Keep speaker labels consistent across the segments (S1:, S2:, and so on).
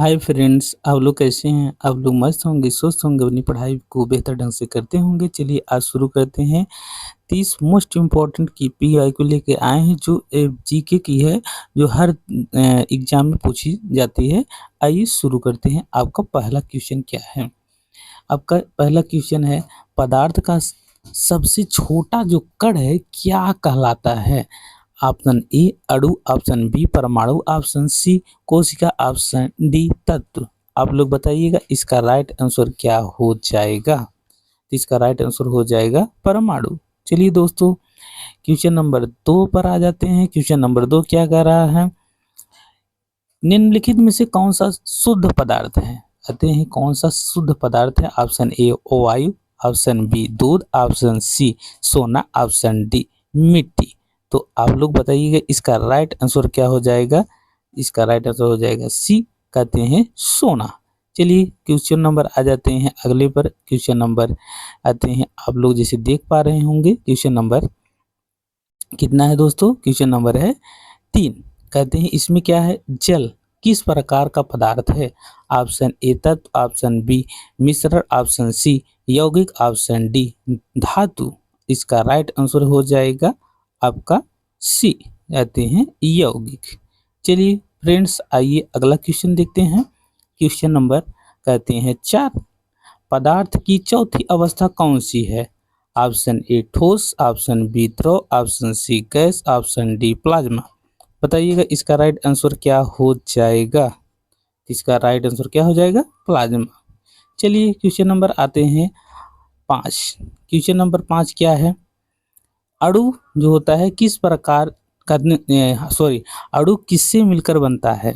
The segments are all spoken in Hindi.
S1: हाय फ्रेंड्स, आप लोग कैसे हैं? आप लोग मस्त होंगे, स्वस्थ होंगे, अपनी पढ़ाई को बेहतर ढंग से करते होंगे। चलिए आज शुरू करते हैं। 30 मोस्ट इम्पोर्टेंट की पीआई को लेके आए हैं जो जीके की है, जो हर एग्जाम में पूछी जाती है। आइए शुरू करते हैं। आपका पहला क्वेश्चन क्या है? आपका पहला क्वेश्चन है, पदार्थ का सबसे छोटा जो कण है क्या कहलाता है? ऑप्शन ए अणु, ऑप्शन बी परमाणु, ऑप्शन सी कोशिका, ऑप्शन डी तत्व। आप लोग बताइएगा इसका राइट आंसर क्या हो जाएगा। इसका राइट आंसर हो जाएगा परमाणु। चलिए दोस्तों, क्वेश्चन नंबर 2 पर आ जाते हैं। क्वेश्चन नंबर 2 क्या कह रहा है? निम्नलिखित में से कौन सा शुद्ध पदार्थ है? कहते हैं कौन सा शुद्ध पदार्थ है? ऑप्शन ए वायु, ऑप्शन बी दूध, ऑप्शन सी सोना, ऑप्शन डी मिट्टी। तो आप लोग बताइएगा इसका राइट आंसर क्या हो जाएगा। इसका राइट आंसर हो जाएगा सी, कहते हैं सोना। चलिए क्वेश्चन नंबर आ जाते हैं अगले पर। क्वेश्चन नंबर आते हैं, आप लोग जैसे देख पा रहे होंगे क्वेश्चन नंबर कितना है दोस्तों? क्वेश्चन नंबर है 3। कहते हैं इसमें क्या है? जल किस प्रकार का पदार्थ है? ऑप्शन ए तत्व, ऑप्शन बी मिश्रण, ऑप्शन सी यौगिक, ऑप्शन डी धातु। इसका राइट आंसर हो जाएगा आपका सी, कहते हैं यौगिक। चलिए फ्रेंड्स, आइए अगला क्वेश्चन देखते हैं। क्वेश्चन नंबर कहते हैं 4। पदार्थ की चौथी अवस्था कौन सी है? ऑप्शन ए ठोस, ऑप्शन बी द्रव, option C gas, option D plasma. बताइएगा इसका राइट आंसर क्या हो जाएगा। इसका राइट आंसर क्या हो जाएगा? प्लाज्मा। चलिए क्वेश्चन नंबर आते हैं 5। क्वेश्चन नंबर 5 क्या है? अणु जो होता है किस प्रकार का, अणु किससे मिलकर बनता है?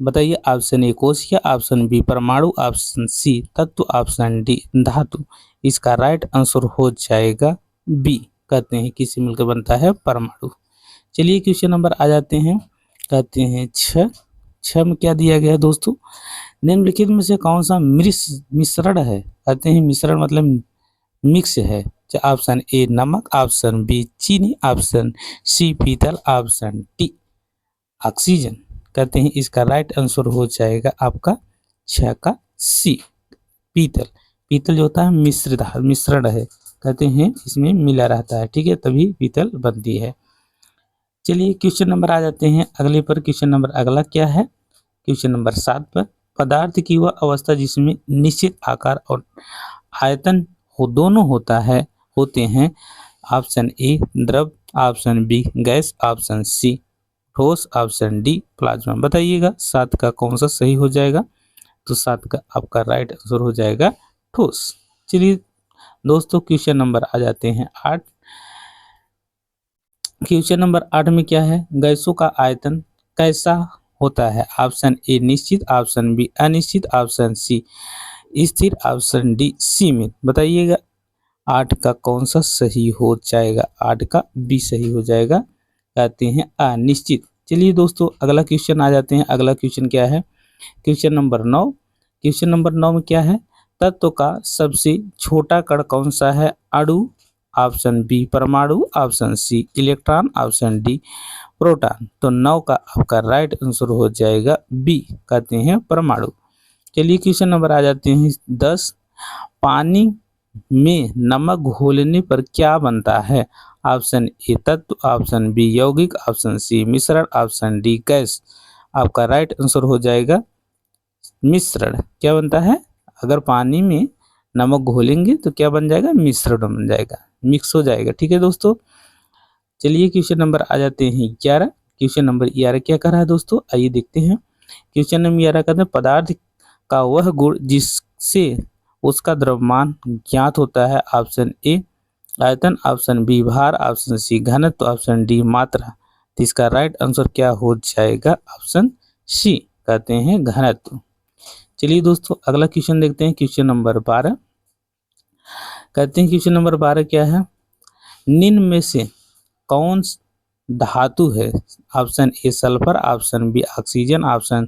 S1: बताइए। ऑप्शन ए कोशिका, ऑप्शन बी परमाणु, ऑप्शन सी तत्व, ऑप्शन डी धातु। इसका राइट आंसर हो जाएगा बी, कहते हैं किससे मिलकर बनता है? परमाणु। चलिए क्वेश्चन नंबर आ जाते हैं। कहते हैं 6 में क्या दिया गया है दोस्तों? निम्नलिखित में से कौन सा मिश्रण है? कहते हैं मिश्रण मतलब मिक्स है। ऑप्शन ए नमक, ऑप्शन बी चीनी, ऑप्शन सी पीतल, ऑप्शन डी ऑक्सीजन। कहते हैं इसका राइट आंसर हो जाएगा आपका 6 का सी पीतल। पीतल जो होता है मिश्रण है, कहते हैं इसमें मिला रहता है, ठीक है, तभी पीतल बनती है। चलिए क्वेश्चन नंबर आ जाते हैं अगले पर। क्वेश्चन नंबर अगला क्या है? क्वेश्चन नंबर 7 पर, पदार्थ की वह अवस्था जिसमें निश्चित आकार और आयतन दोनों होते हैं। ऑप्शन ए द्रव, option B gas, option C ठोस, ऑप्शन डी प्लाज्मा। बताइएगा 7 का कौन सा सही हो जाएगा। तो 7 का आपका राइट आंसर हो जाएगा ठोस। चलिए दोस्तों, क्वेश्चन नंबर आ जाते हैं 8। क्वेश्चन नंबर 8 में क्या है? गैसों का आयतन कैसा होता है? ऑप्शन ए निश्चित, ऑप्शन बी अनिश्चित, ऑप्शन सी स्थिर, ऑप्शन डी सीमित। बताइएगा 8 का कौन सा सही हो जाएगा। 8 का बी सही हो जाएगा, कहते हैं अनिश्चित। चलिए दोस्तों, अगला क्वेश्चन आ जाते हैं। अगला क्वेश्चन क्या है? Question number 9। क्वेश्चन नंबर 9 में क्या है? तत्व का सबसे छोटा कण कौन सा है? अणु, ऑप्शन बी परमाणु, option C electron, option D proton. तो 9 का आपका राइट आंसर हो जाएगा बी, कहते हैं परमाणु। चलिए क्वेश्चन नंबर आ जाते हैं 10। पानी में नमक घोलने पर क्या बनता है? ऑप्शन ए तत्व, ऑप्शन बी यौगिक, ऑप्शन सी मिश्रण, ऑप्शन डी गैस। आपका राइट आंसर हो जाएगा मिश्रण। क्या बनता है? अगर पानी में नमक घोलेंगे तो क्या बन जाएगा? मिश्रण बन जाएगा, मिक्स हो जाएगा, ठीक है दोस्तों। चलिए क्वेश्चन नंबर आ जाते हैं 11। क्वेश्चन नंबर 11 क्या कर रहा है दोस्तों? आइए देखते हैं। क्वेश्चन नंबर 11 कहते हैं पदार्थ का वह गुण जिससे उसका द्रव्यमान ज्ञात होता है। ऑप्शन ए आयतन, ऑप्शन बी भार, ऑप्शन सी घनत्व, ऑप्शन डी मात्रा। तो इसका राइट आंसर क्या हो जाएगा? ऑप्शन सी, कहते हैं घनत्व। चलिए दोस्तों, अगला क्वेश्चन देखते हैं। क्वेश्चन नंबर 12 कहते हैं, क्वेश्चन नंबर 12 क्या है? निम्न में से कौन धातु है? Option A sulphur, option B oxygen, option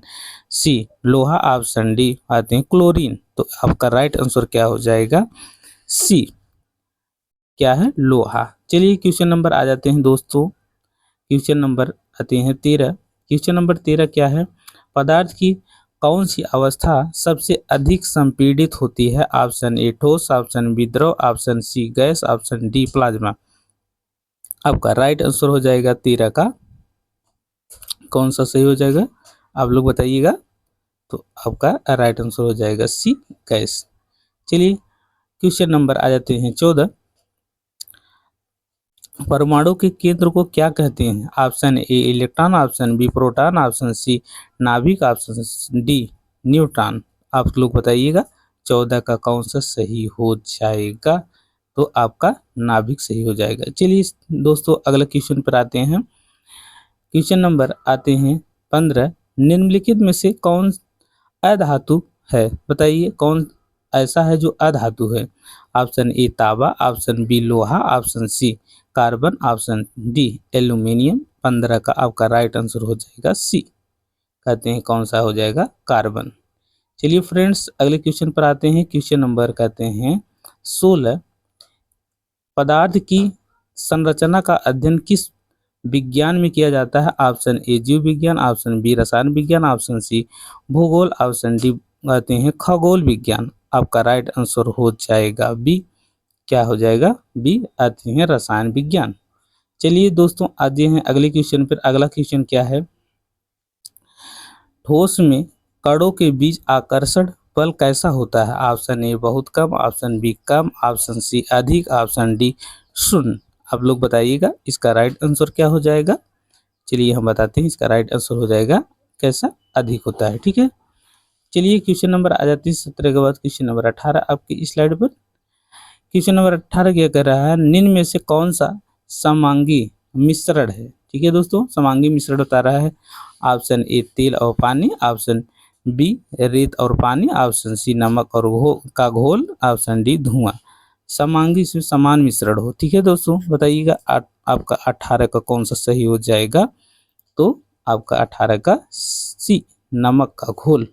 S1: C लोहा, ऑप्शन डी आते हैं क्लोरीन। तो आपका राइट आंसर क्या हो जाएगा? सी, क्या है? लोहा। चलिए क्वेश्चन नंबर आ जाते हैं दोस्तों। क्वेश्चन नंबर आते हैं 13। क्वेश्चन नंबर 13 क्या है? पदार्थ की कौन सी अवस्था सबसे अधिक संपीड़ित होती है? ऑप्शन ए ठोस, ऑप्शन बी द्रव, option C gas, option D plasma. आपका राइट आंसर हो जाएगा 13 का कौन सा सही हो जाएगा आप लोग बताइएगा। तो आपका राइट आंसर हो जाएगा सी गैस। चलिए क्वेश्चन नंबर आ जाते हैं 14। परमाणु के केंद्र को क्या कहते हैं? Option A electron, option B proton, option C नाभिक, ऑप्शन डी न्यूट्रॉन। आप लोग बताइएगा 14 का कौन सा सही हो जाएगा। तो आपका नाभिक सही हो जाएगा। चलिए दोस्तों अगला क्वेश्चन पर आते हैं। क्वेश्चन नंबर आते हैं 15। निम्नलिखित में से कौन अधातु है? बताइए कौन ऐसा है जो अधातु है? ऑप्शन ए तांबा, ऑप्शन बी लोहा, option C carbon, option D aluminium. 15 का आपका राइट आंसर हो जाएगा सी। कहते हैं कौन सा हो जाएगा? कार्बन। चलिए फ्रेंड्स अगले क्वेश्चन पर आते हैं। क्वेश्चन नंबर कहते हैं 16। पदार्थ की संरचना का अध्ययन किस विज्ञान में किया जाता है? ऑप्शन ए जीव विज्ञान, ऑप्शन बी रसायन विज्ञान, ऑप्शन सी भूगोल, ऑप्शन डी कहते हैं खगोल विज्ञान। आपका राइट आंसर हो जाएगा बी। क्या हो जाएगा? बी आते हैं रसायन विज्ञान। चलिए दोस्तों आते हैं अगले क्वेश्चन पर। अगला क्वेश्चन क्या है? ठोस में कणों के बीच आकर्षण बल कैसा होता है? ऑप्शन ए बहुत कम, ऑप्शन बी कम, ऑप्शन सी अधिक, ऑप्शन डी शून्य। आप लोग बताइएगा इसका राइट आंसर क्या हो जाएगा। चलिए हम बताते हैं इसका राइट आंसर हो जाएगा कैसा? अधिक होता है। ठीक है। चलिए क्वेश्चन नंबर आ जाती है 17 के बाद क्वेश्चन नंबर 18 आपकी स्लाइड पर। क्वेश्चन नंबर 18 क्या कर रहा है? निम्न में से कौन सा समांगी मिश्रण है? ठीक है दोस्तों समांगी मिश्रण बता रहा है। ऑप्शन ए तेल और पानी, ऑप्शन बी रेत और पानी, ऑप्शन सी नमक और का घोल, ऑप्शन डी धुआं। समांगी से समान मिश्रण हो। ठीक है दोस्तों बताइएगा आपका 18 का कौन सा सही हो जाएगा। तो आपका 18 का सी नमक का घोल।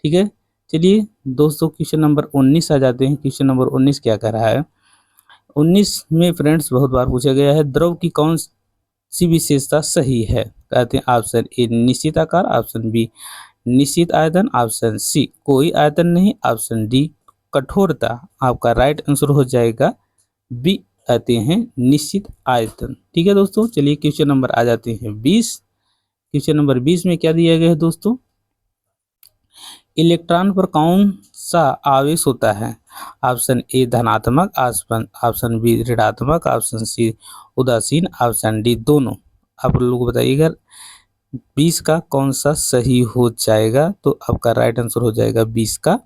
S1: ठीक है। चलिए दोस्तों क्वेश्चन नंबर 19 आ जाते हैं। क्वेश्चन नंबर 19 क्या कर रहा है? 19 में फ्रेंड्स बहुत बार पूछा गया है द्रव की कौन सी विशेषता सही है? कहते हैं ऑप्शन ए निश्चित आकार, ऑप्शन बी निश्चित आयतन, ऑप्शन सी कोई आयतन नहीं, ऑप्शन डी कठोरता। आपका राइट आंसर हो जाएगा बी कहते हैं निश्चित आयतन। ठीक है दोस्तों। चलिए क्वेश्चन नंबर आ जाते हैं 20। क्वेश्चन नंबर 20 में क्या दिया गया है दोस्तों? इलेक्ट्रॉन पर कौन सा आवेश होता है? ऑप्शन ए धनात्मक, ऑप्शन बी ऋणात्मक, ऑप्शन सी उदासीन, ऑप्शन डी दोनों। आप लोग बताइएगा 20 का कौन सा सही हो जाएगा। तो आपका राइट आंसर हो जाएगा 20 का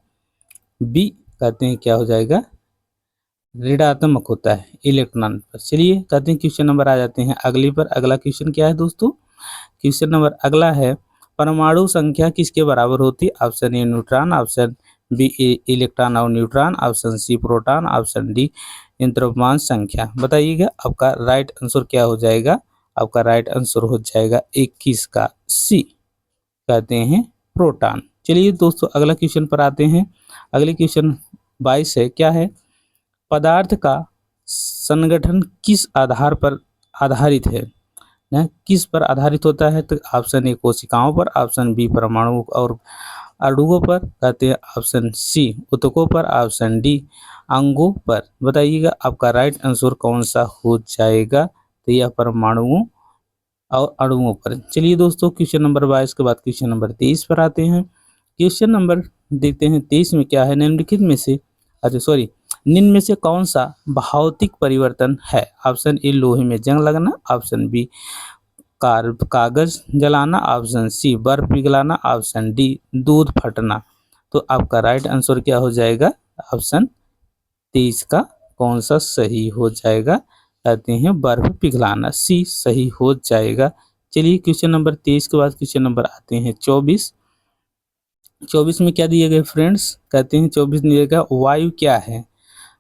S1: बी कहते हैं क्या हो जाएगा? ऋणात्मक होता है इलेक्ट्रॉन पर। चलिए कहते हैं क्वेश्चन नंबर आ जाते हैं अगली पर। अगला क्वेश्चन क्या है दोस्तों? क्वेश्चन नंबर अगला है परमाणु संख्या किसके बराबर होती है? Option a neutron, option b electron और neutron, option c proton, option d द्रव्यमान संख्या। बताइएगा आपका राइट आंसर क्या हो जाएगा। आपका राइट आंसर हो जाएगा 21 का सी कहते हैं प्रोटॉन। चलिए दोस्तों अगला क्वेश्चन पर आते हैं। अगले क्वेश्चन 22 है। क्या है? पदार्थ का संगठन किस आधार पर आधारित है? किस पर आधारित होता है? तो ऑप्शन ए कोशिकाओं पर, ऑप्शन बी परमाणु और अणुओं पर, कहते हैं ऑप्शन सी ऊतकों पर, ऑप्शन डी अंगों पर। बताइएगा आपका राइट आंसर कौन सा हो जाएगा। तो यह परमाणुओं और अणुओं पर। चलिए दोस्तों क्वेश्चन नंबर 22 के बाद क्वेश्चन नंबर 23 पर आते हैं। क्वेश्चन नंबर देखते हैं 23 में क्या है? निम्नलिखित में से निम्न में से कौन सा भौतिक परिवर्तन है? ऑप्शन ए लोहे में जंग लगना, ऑप्शन बी कागज जलाना, ऑप्शन सी बर्फ पिघलाना, ऑप्शन डी दूध फटना। तो आपका राइट आंसर क्या हो जाएगा? ऑप्शन 23 का कौन सा सही हो जाएगा? कहते हैं बर्फ पिघलाना, सी सही हो जाएगा। चलिए क्वेश्चन नंबर 23 के बाद क्वेश्चन नंबर आते हैं 24। 24 में क्या दिए गए फ्रेंड्स? कहते हैं 24 दिए गया वायु क्या है?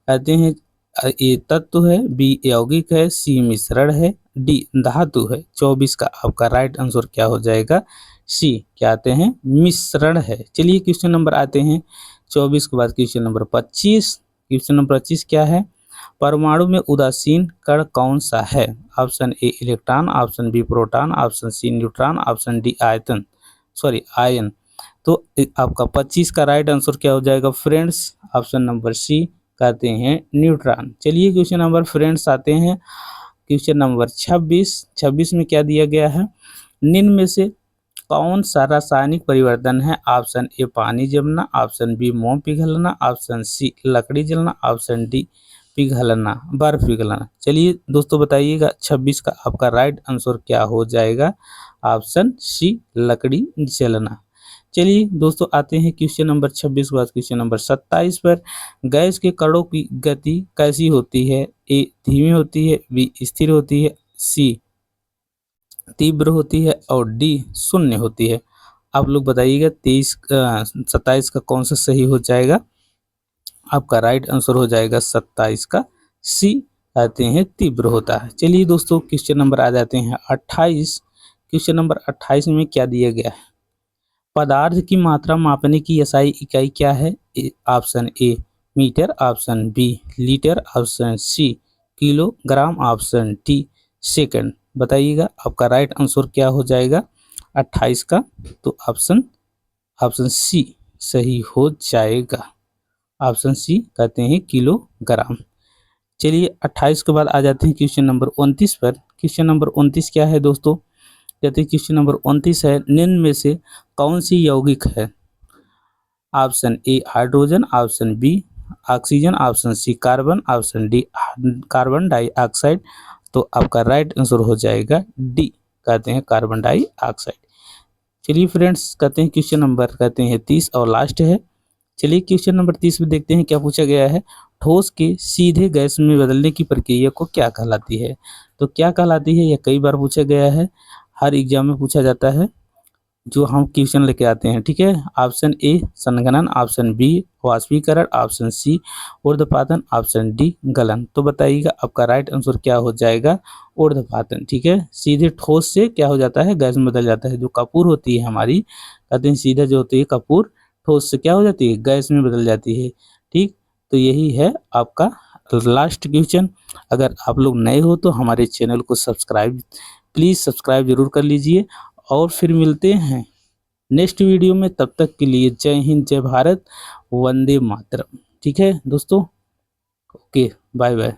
S1: कहते हैं ए तत्व है, बी यौगिक है, सी मिश्रण है, डी धातु है। 24 का आपका राइट आंसर क्या हो जाएगा? सी क्या आते हैं? मिश्रण है। चलिए क्वेश्चन नंबर आते हैं 24 के बाद क्वेश्चन नंबर 25। क्वेश्चन नंबर 25 क्या है? परमाणु में उदासीन कण कौन सा है? Option A electron, option B proton, option C neutron, option D ion. तो आपका 25 का राइट आंसर क्या हो जाएगा फ्रेंड्स? ऑप्शन नंबर सी कहते हैं न्यूट्रॉन। चलिए क्वेश्चन नंबर फ्रेंड्स आते हैं क्वेश्चन नंबर 26 में क्या दिया गया है? निम्न में से कौन सा रासायनिक परिवर्तन है? ऑप्शन ए पानी जमना, ऑप्शन बी मोम पिघलना, ऑप्शन सी लकड़ी जलना, ऑप्शन डी पिघलना, बर्फ पिघलना। चलिए दोस्तों बताइएगा 26 का आपका राइट आंसर क्या हो जाएगा? ऑप्शन सी लकड़ी जलना। चलिए दोस्तों आते हैं क्वेश्चन नंबर 26 के बाद क्वेश्चन नंबर 27 पर। गैस के कणों की गति कैसी होती है? ए धीमी होती है, बी स्थिर होती है, सी तीव्र होती है और डी शून्य होती है। आप लोग बताइएगा 27 का कौन सा सही हो जाएगा? आपका राइट आंसर हो जाएगा 27 का सी कहते हैं तीव्र होता है। चलिए दोस्तों क्वेश्चन नंबर आ जाते हैं 28। क्वेश्चन नंबर 28 में क्या दिया गया है? पदार्थ की मात्रा मापने की एसआई इकाई क्या है? Option A metre, option B litre, option C kilogram, option D second. बताइएगा आपका राइट आंसर क्या हो जाएगा 28 का? तो ऑप्शन सी सही हो जाएगा। ऑप्शन सी कहते हैं किलोग्राम। चलिए 28 के बाद आ जाते हैं क्वेश्चन नंबर 29 पर। क्वेश्चन नंबर 29 क्या है दोस्तों? कहते हैं क्वेश्चन नंबर 29 है निम्न में से कौन सी यौगिक है? Option A hydrogen, option B oxygen, option C carbon, option D carbon dioxide. तो आपका राइट आंसर हो जाएगा डी कहते हैं कार्बन डाइऑक्साइड। चलिए फ्रेंड्स कहते हैं क्वेश्चन नंबर कहते हैं 30 और लास्ट है। चलिए क्वेश्चन नंबर 30 में देखते हैं क्या पूछा गया है? ठोस के सीधे गैस में बदलने की प्रक्रिया को क्या कहलाती है? तो क्या कहलाती है? यह कई बार पूछा गया है, हर एग्जाम में पूछा जाता है जो हम क्वेश्चन लेके आते हैं, ठीक है। ऑप्शन ए संघनन, ऑप्शन बी वाष्पीकरण, ऑप्शन सी ऊर्ध्वपातन, ऑप्शन डी गलन। तो बताइएगा आपका राइट आंसर क्या हो जाएगा? ऊर्ध्वपातन, ठीक है। सीधे ठोस से क्या हो जाता है? गैस में बदल जाता है। जो कपूर होती है हमारी, कहते हैं सीधा जो होती है कपूर, ठोस से क्या हो जाती है? गैस में बदल जाती है, ठीक। तो यही है आपका लास्ट क्वेश्चन। अगर आप लोग नए हो तो हमारे चैनल को प्लीज़ सब्सक्राइब जरूर कर लीजिए और फिर मिलते हैं नेक्स्ट वीडियो में। तब तक के लिए जय हिंद, जय भारत, वंदे मातरम। ठीक है दोस्तों, ओके, बाय बाय।